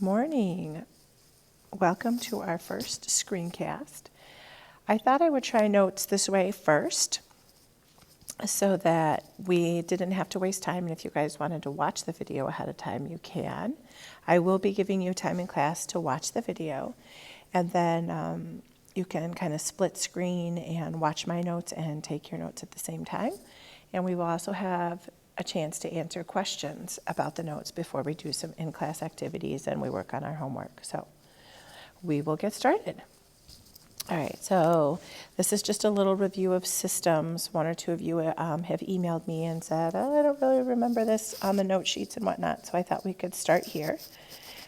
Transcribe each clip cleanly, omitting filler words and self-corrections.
Morning. Welcome to our first screencast. I thought I would try notes this way first so that we didn't have to waste time, and if you guys wanted to watch the video ahead of time, you can. I will be giving you time in class to watch the video, and then you can kind of split screen and watch my notes and take your notes at the same time. And we will also have a chance to answer questions about the notes before we do some in-class activities and we work on our homework. So we will get started. All right, so this is just a little review of systems. One or two of you have emailed me and said, oh, I don't really remember this on the note sheets and whatnot, so I thought we could start here.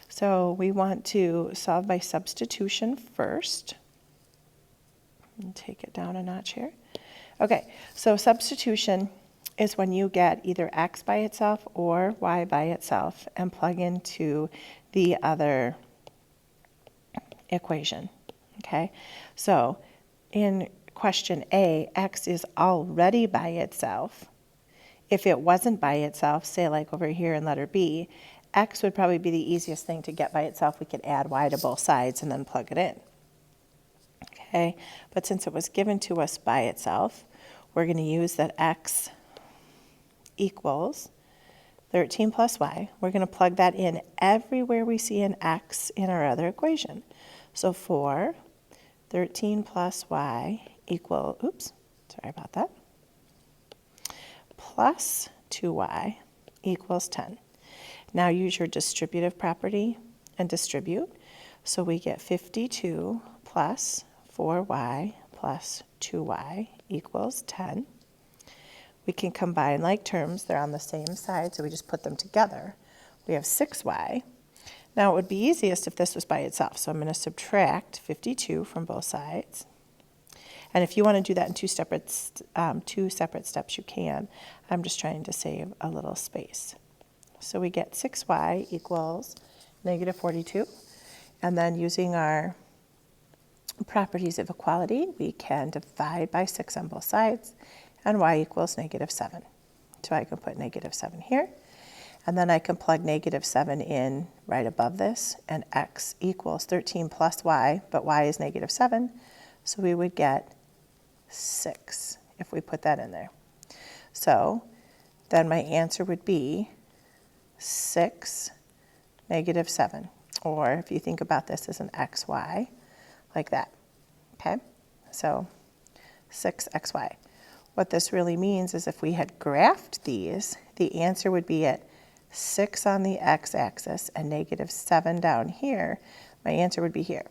So we want to solve by substitution first. And take it down a notch here. Okay, so substitution is when you get either x by itself or y by itself and plug into the other equation. Okay, so in question A, x is already by itself. If it wasn't by itself, say like over here in letter B, x would probably be the easiest thing to get by itself. We could add y to both sides and then plug it in. Okay, but since it was given to us by itself, we're going to use that x equals 13 plus y. We're going to plug that in everywhere we see an x in our other equation. So for 13 plus y equal, sorry about that, plus 2y equals 10. Now use your distributive property and distribute. So we get 52 plus 4y plus 2y equals 10. We can combine like terms. They're on the same side, so we just put them together. We have 6y. Now, it would be easiest if this was by itself, so I'm going to subtract 52 from both sides. And if you want to do that in two separate steps, you can. I'm just trying to save a little space. So we get 6y equals negative 42. And then using our properties of equality, we can divide by 6 on both sides, and y equals negative 7. So I can put negative 7 here, and then I can plug negative 7 in right above this, and x equals 13 plus y, but y is negative 7, so we would get 6 if we put that in there. So then my answer would be 6, negative 7, or if you think about this as an xy, like that, okay? So 6xy. What this really means is if we had graphed these, the answer would be at 6 on the x-axis and negative 7 down here. My answer would be here,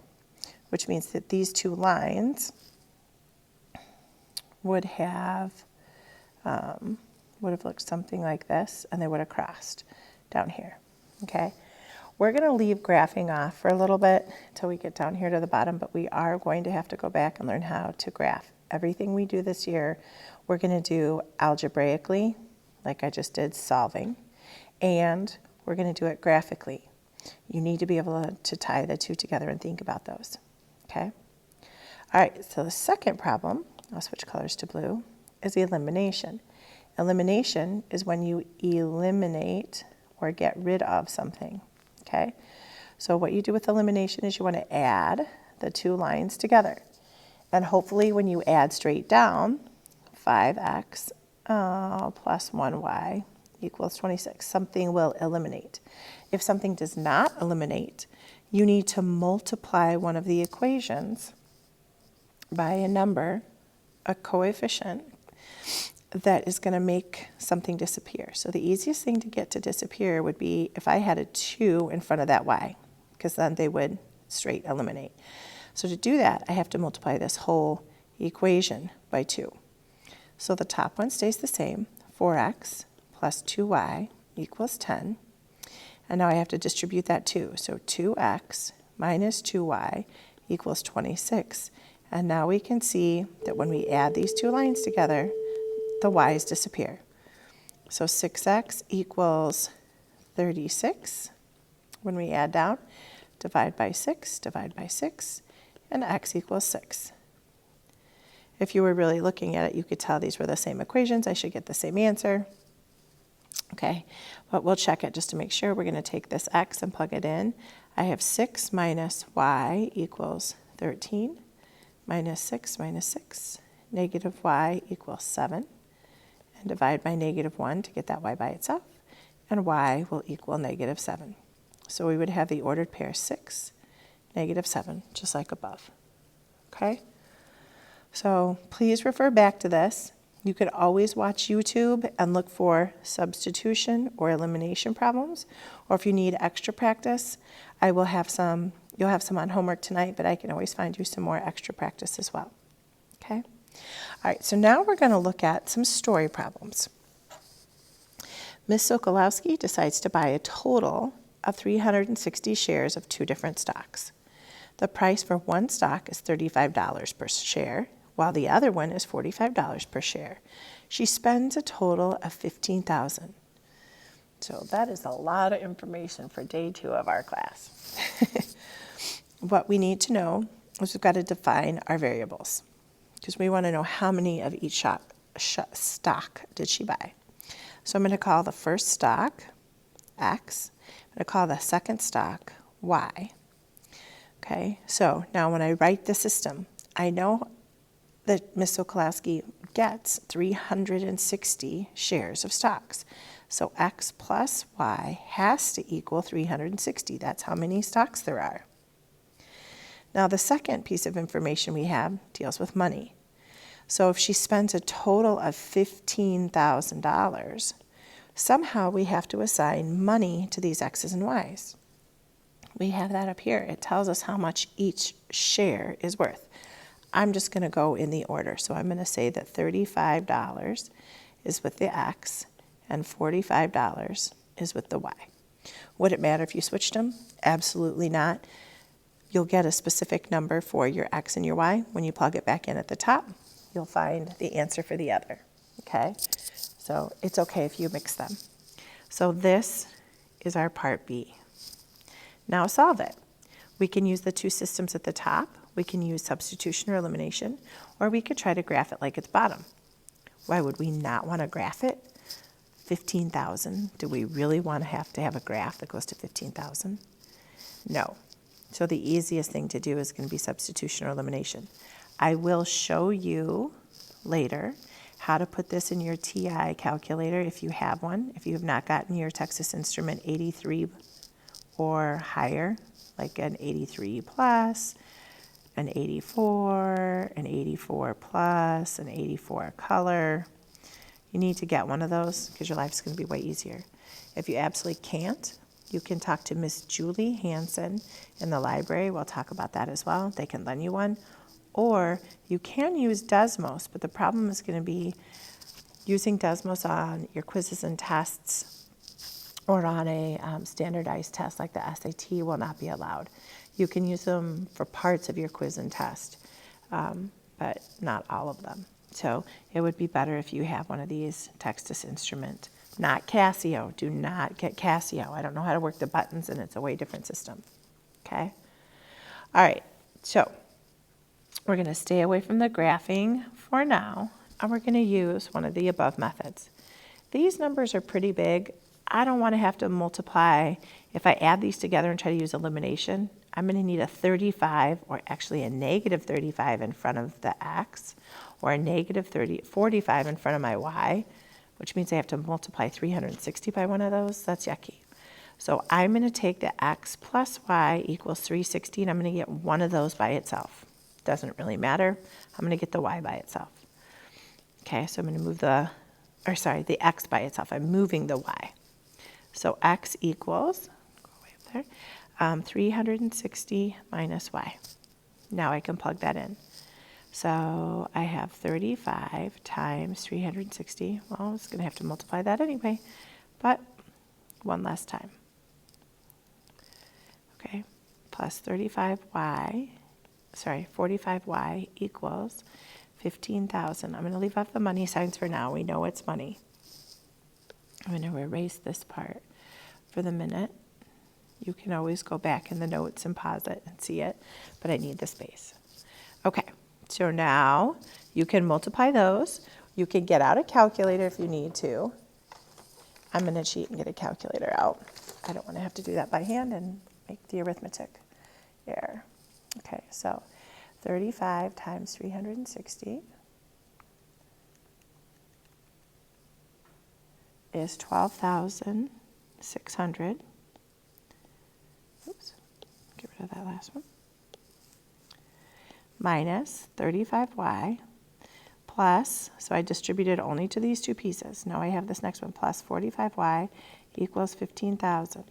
which means that these two lines would have looked something like this, and they would have crossed down here, okay? We're going to leave graphing off for a little bit until we get down here to the bottom, but we are going to have to go back and learn how to graph. Everything we do this year, we're going to do algebraically, like I just did solving, and we're going to do it graphically. You need to be able to tie the two together and think about those, okay? All right, so the second problem, I'll switch colors to blue, is elimination. Elimination is when you eliminate or get rid of something, okay? So what you do with elimination is you want to add the two lines together. And hopefully when you add straight down, 5x plus 1y equals 26. Something will eliminate. If something does not eliminate, you need to multiply one of the equations by a number, a coefficient, that is going to make something disappear. So the easiest thing to get to disappear would be if I had a 2 in front of that y, because then they would straight eliminate. So to do that, I have to multiply this whole equation by 2. So the top one stays the same, 4x plus 2y equals 10. And now I have to distribute that 2. So 2x minus 2y equals 26. And now we can see that when we add these two lines together, the y's disappear. So 6x equals 36. When we add down, divide by 6, and x equals 6. If you were really looking at it, you could tell these were the same equations. I should get the same answer. Okay, but we'll check it just to make sure. We're going to take this x and plug it in. I have 6 minus y equals 13, minus 6 minus 6, negative y equals 7, and divide by negative 1 to get that y by itself, and y will equal negative 7. So we would have the ordered pair 6, negative 7, just like above. Okay? So please refer back to this. You could always watch YouTube and look for substitution or elimination problems, or if you need extra practice, you'll have some on homework tonight, but I can always find you some more extra practice as well. Okay? All right, so now we're going to look at some story problems. Ms. Sokolowski decides to buy a total of 360 shares of 2 different stocks. The price for one stock is $35 per share, while the other one is $45 per share. She spends a total of $15,000. So that is a lot of information for day 2 of our class. What we need to know is we've got to define our variables, because we want to know how many of each stock did she buy. So I'm going to call the first stock X. I'm going to call the second stock Y. Okay, so now when I write the system, I know that Ms. Sokolowski gets 360 shares of stocks. So X plus Y has to equal 360. That's how many stocks there are. Now the second piece of information we have deals with money. So if she spends a total of $15,000, somehow we have to assign money to these X's and Y's. We have that up here. It tells us how much each share is worth. I'm just going to go in the order. So I'm going to say that $35 is with the X and $45 is with the Y. Would it matter if you switched them? Absolutely not. You'll get a specific number for your X and your Y. When you plug it back in at the top, you'll find the answer for the other. Okay? So it's okay if you mix them. So this is our part B. Now solve it. We can use the 2 systems at the top. We can use substitution or elimination, or we could try to graph it like at the bottom. Why would we not want to graph it? 15,000. Do we really want to have a graph that goes to 15,000? No. So the easiest thing to do is going to be substitution or elimination. I will show you later how to put this in your TI calculator if you have one. If you have not gotten your Texas Instrument 83 or higher, like an 83 plus, an 84, an 84 plus, an 84 color. You need to get one of those because your life's going to be way easier. If you absolutely can't, you can talk to Miss Julie Hansen in the library. We'll talk about that as well. They can lend you one. Or you can use Desmos, but the problem is going to be using Desmos on your quizzes and tests or on a standardized test like the SAT will not be allowed. You can use them for parts of your quiz and test, but not all of them. So it would be better if you have one of these Texas Instrument, not Casio. Do not get Casio. I don't know how to work the buttons, and it's a way different system. Okay? All right, so we're going to stay away from the graphing for now, and we're going to use one of the above methods. These numbers are pretty big. I don't want to have to multiply. If I add these together and try to use elimination, I'm going to need a 35, or actually a negative 35 in front of the X, or a negative 45 in front of my Y, which means I have to multiply 360 by one of those. That's yucky. So I'm going to take the X plus Y equals 360, and I'm going to get one of those by itself. Doesn't really matter. I'm going to get the Y by itself. Okay, so I'm going to move the X by itself. I'm moving the Y. So X equals, go way up there, 360 minus Y. Now I can plug that in. So I have 35 times 360. Well, I was going to have to multiply that anyway, but one last time. Okay, plus 45y equals 15,000. I'm going to leave off the money signs for now. We know it's money. I'm going to erase this part for the minute. You can always go back in the notes and pause it and see it, but I need the space. Okay, so now you can multiply those. You can get out a calculator if you need to. I'm going to cheat and get a calculator out. I don't want to have to do that by hand, and make the arithmetic error. Okay, so 35 times 360 is 12,600. Oops, get rid of that last one. Minus 35y plus, so I distributed only to these two pieces. Now I have this next one, plus 45y equals 15,000.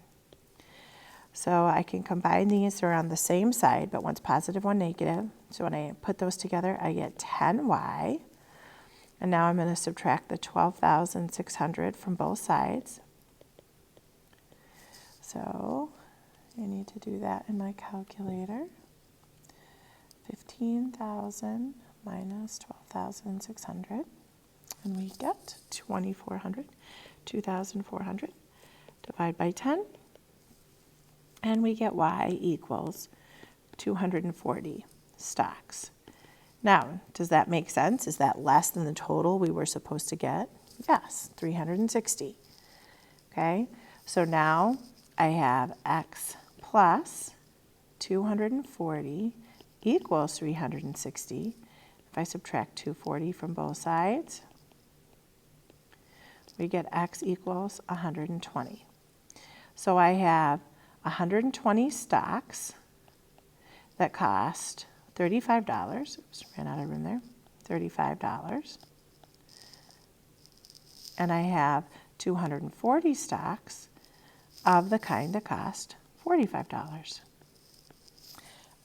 So I can combine these, they're on the same side, but one's positive, one negative. So when I put those together, I get 10y. And now I'm going to subtract the 12,600 from both sides. So I need to do that in my calculator. 15,000 minus 12,600. And we get 2,400. 2,400. Divide by 10. And we get y equals 240 stocks. Now, does that make sense? Is that less than the total we were supposed to get? Yes, 360. Okay, so now I have x plus 240 equals 360. If I subtract 240 from both sides, we get x equals 120. So I have 120 stocks that cost $35. Oops, ran out of room there. $35. And I have 240 stocks of the kind that cost $45.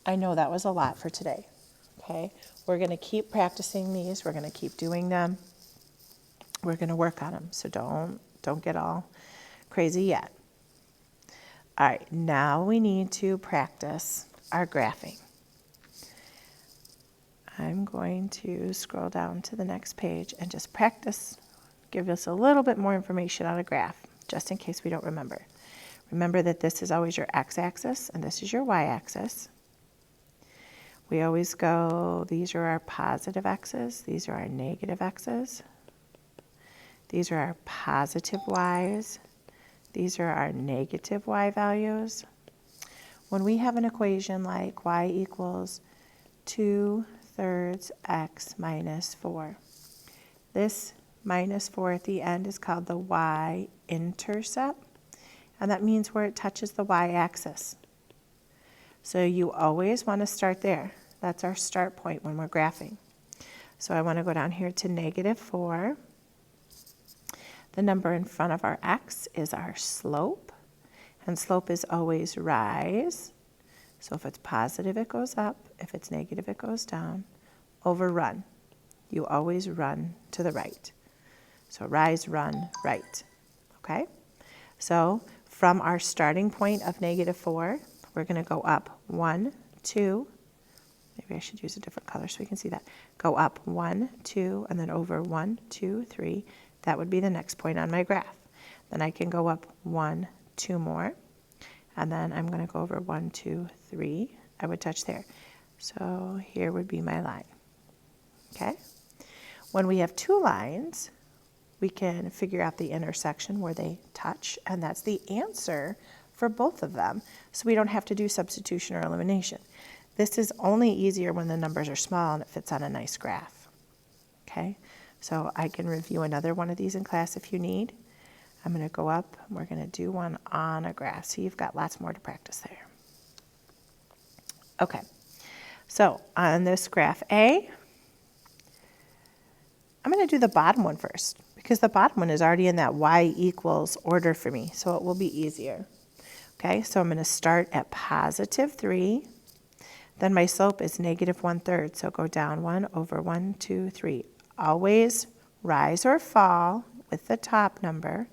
I know that was a lot for today. Okay, we're going to keep practicing these. We're going to keep doing them. We're going to work on them. So don't get all crazy yet. All right, now we need to practice our graphing. I'm going to scroll down to the next page and just practice, give us a little bit more information on a graph, just in case we don't remember. Remember that this is always your x-axis and this is your y-axis. We always go, these are our positive x's, these are our negative x's. These are our positive y's. These are our negative y values. When we have an equation like y equals 2/3 x minus 4, this minus 4 at the end is called the y-intercept, and that means where it touches the y-axis. So you always want to start there. That's our start point when we're graphing. So I want to go down here to -4. The number in front of our x is our slope, and slope is always rise. So if it's positive, it goes up. If it's negative, it goes down. Over run. You always run to the right. So rise, run, right. Okay? So from our starting point of -4, we're going to go up 1, 2. Maybe I should use a different color so we can see that. Go up 1, 2, and then over 1, 2, 3. That would be the next point on my graph. Then I can go up 1, 2 more, and then I'm going to go over 1, 2, 3. I would touch there. So here would be my line. Okay? When we have two lines, we can figure out the intersection where they touch, and that's the answer for both of them. So we don't have to do substitution or elimination. This is only easier when the numbers are small and it fits on a nice graph. Okay? So I can review another one of these in class if you need. I'm going to go up and we're going to do one on a graph. So you've got lots more to practice there. Okay, so on this graph A, I'm going to do the bottom one first because the bottom one is already in that y equals order for me, so it will be easier. Okay, so I'm going to start at +3. Then my slope is -1/3, so go down 1 over 1, 2, 3. Always rise or fall with the top number.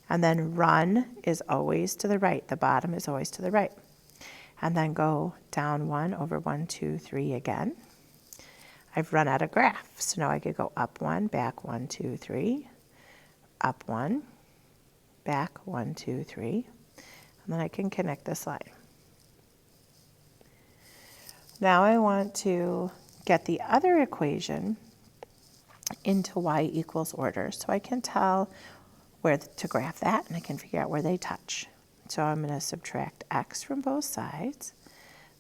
And then run is always to the right. The bottom is always to the right. And then go down 1 over 1, 2, 3 again. I've run out of graph, so now I could go up 1, back 1, 2, 3, up 1, back 1, 2, 3, and then I can connect this line. Now I want to get the other equation into y equals order, so I can tell where to graph that, and I can figure out where they touch. So I'm going to subtract x from both sides.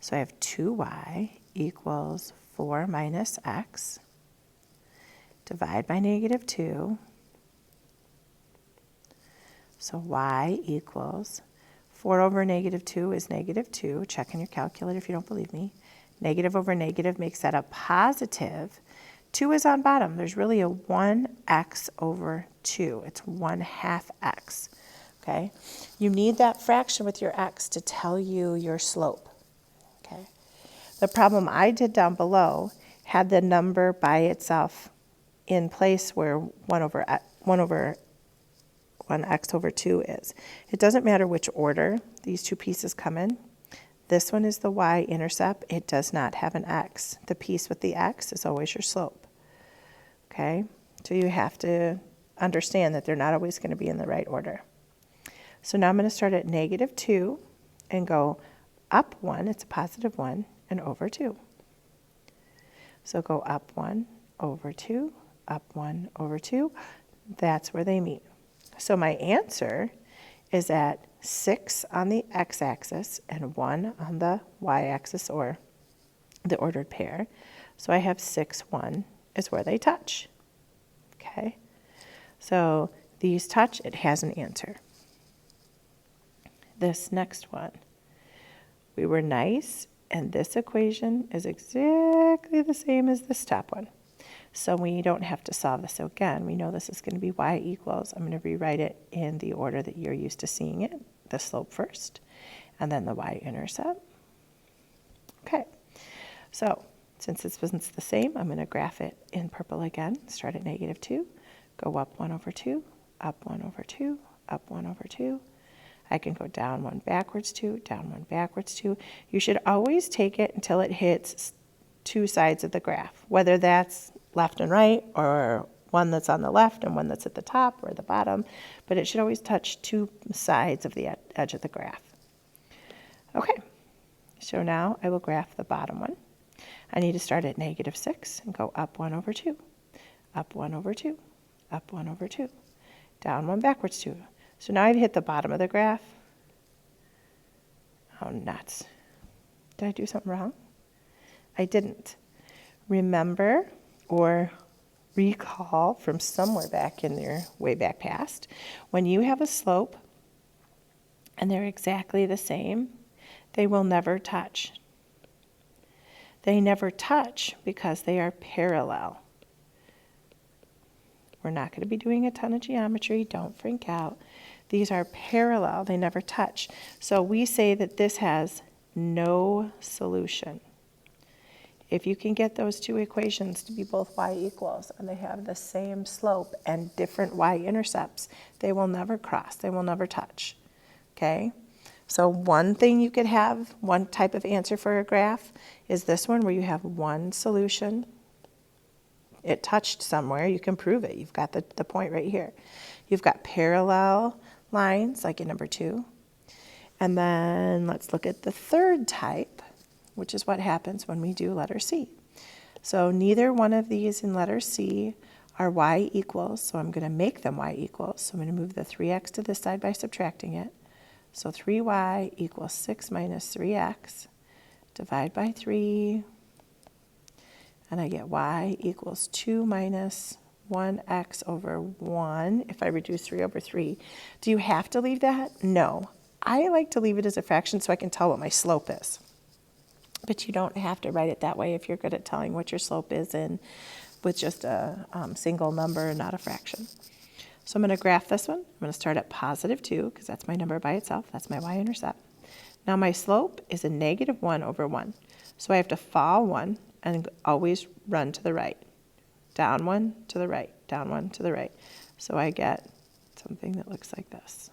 So I have 2y equals 4 minus x. Divide by negative 2. So y equals 4 over negative 2 is negative 2. Check in your calculator if you don't believe me. Negative over negative makes that a positive. 2 is on bottom. There's really a 1x over 2. It's 1/2 x. Okay? You need that fraction with your x to tell you your slope. Okay? The problem I did down below had the number by itself in place where 1 over 1x over 2 is. It doesn't matter which order these two pieces come in. This one is the y-intercept. It does not have an x. The piece with the x is always your slope. Okay? So you have to understand that they're not always going to be in the right order. So now I'm going to start at negative 2 and go up 1. It's a positive 1 and over 2. So go up 1 over 2, up 1 over 2. That's where they meet. So my answer is at 6 on the x-axis and 1 on the y-axis, or the ordered pair. So I have 6, 1 is where they touch. Okay? So these touch, it has an answer. This next one, we were nice, and this equation is exactly the same as this top one. So we don't have to solve this. So again, we know this is going to be y equals. I'm going to rewrite it in the order that you're used to seeing it. The slope first, and then the y-intercept. Okay, so since it's the same, I'm going to graph it in purple again. Start at negative 2, go up 1 over 2, up 1 over 2, up 1 over 2. I can go down 1 backwards 2, down 1 backwards 2. You should always take it until it hits two sides of the graph, whether that's left and right, or one that's on the left and one that's at the top or the bottom, but it should always touch two sides of the edge of the graph. Okay, so now I will graph the bottom one. I need to start at negative 6 and go up 1 over 2, up 1 over 2, up 1 over 2, down 1 backwards 2. So now I've hit the bottom of the graph. Oh, nuts. Did I do something wrong? I didn't. Remember or recall from somewhere back in your way back past, when you have a slope and they're exactly the same, they will never touch. They never touch because they are parallel. We're not going to be doing a ton of geometry. Don't freak out. These are parallel. They never touch. So we say that this has no solution. If you can get those two equations to be both y equals and they have the same slope and different y-intercepts, they will never cross. They will never touch. Okay? So one thing you could have, one type of answer for a graph, is this one where you have one solution. It touched somewhere. You can prove it. You've got the point right here. You've got parallel lines, like in number 2. And then let's look at the third type, which is what happens when we do letter C. So neither one of these in letter C are y equals, so I'm going to make them y equals. So I'm going to move the 3x to this side by subtracting it. So 3y equals 6 minus 3x. Divide by 3. And I get y equals 2 minus 1x over 1 if I reduce 3 over 3. Do you have to leave that? No. I like to leave it as a fraction so I can tell what my slope is. But you don't have to write it that way if you're good at telling what your slope is in with just a single number, not a fraction. So I'm going to graph this one. I'm going to start at positive 2 because that's my number by itself. That's my y-intercept. Now my slope is a negative 1 over 1. So I have to fall 1 and always run to the right. Down 1 to the right, down 1 to the right. So I get something that looks like this.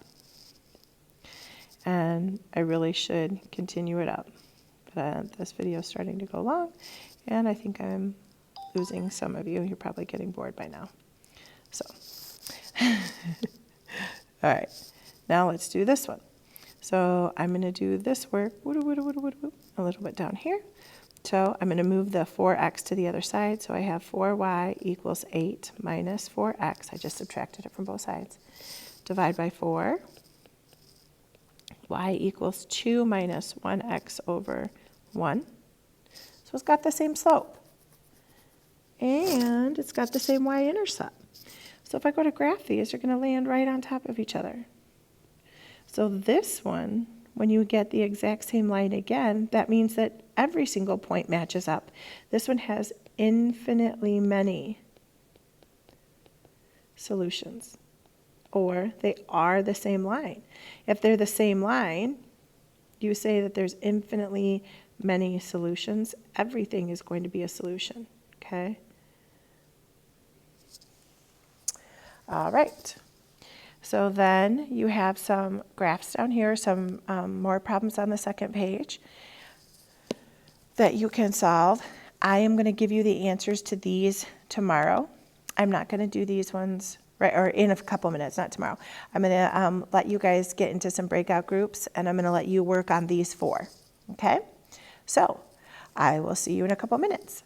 And I really should continue it up. But this video is starting to go long, and I think I'm losing some of you. You're probably getting bored by now. So, all right, now let's do this one. So I'm going to do this work a little bit down here. So I'm going to move the 4x to the other side. So I have 4y equals 8 minus 4x. I just subtracted it from both sides. Divide by 4. y equals 2 minus 1x over 1. So it's got the same slope. And it's got the same y-intercept. So if I go to graph these, they're going to land right on top of each other. So this one, when you get the exact same line again, that means that every single point matches up. This one has infinitely many solutions, or they are the same line. If they're the same line, you say that there's infinitely many solutions. Everything is going to be a solution, okay? All right. So then you have some graphs down here, some more problems on the second page that you can solve. I am going to give you the answers to these tomorrow. I'm not going to do these ones right or in a couple minutes, not tomorrow. I'm going to let you guys get into some breakout groups, and I'm going to let you work on these 4. Okay? So I will see you in a couple minutes.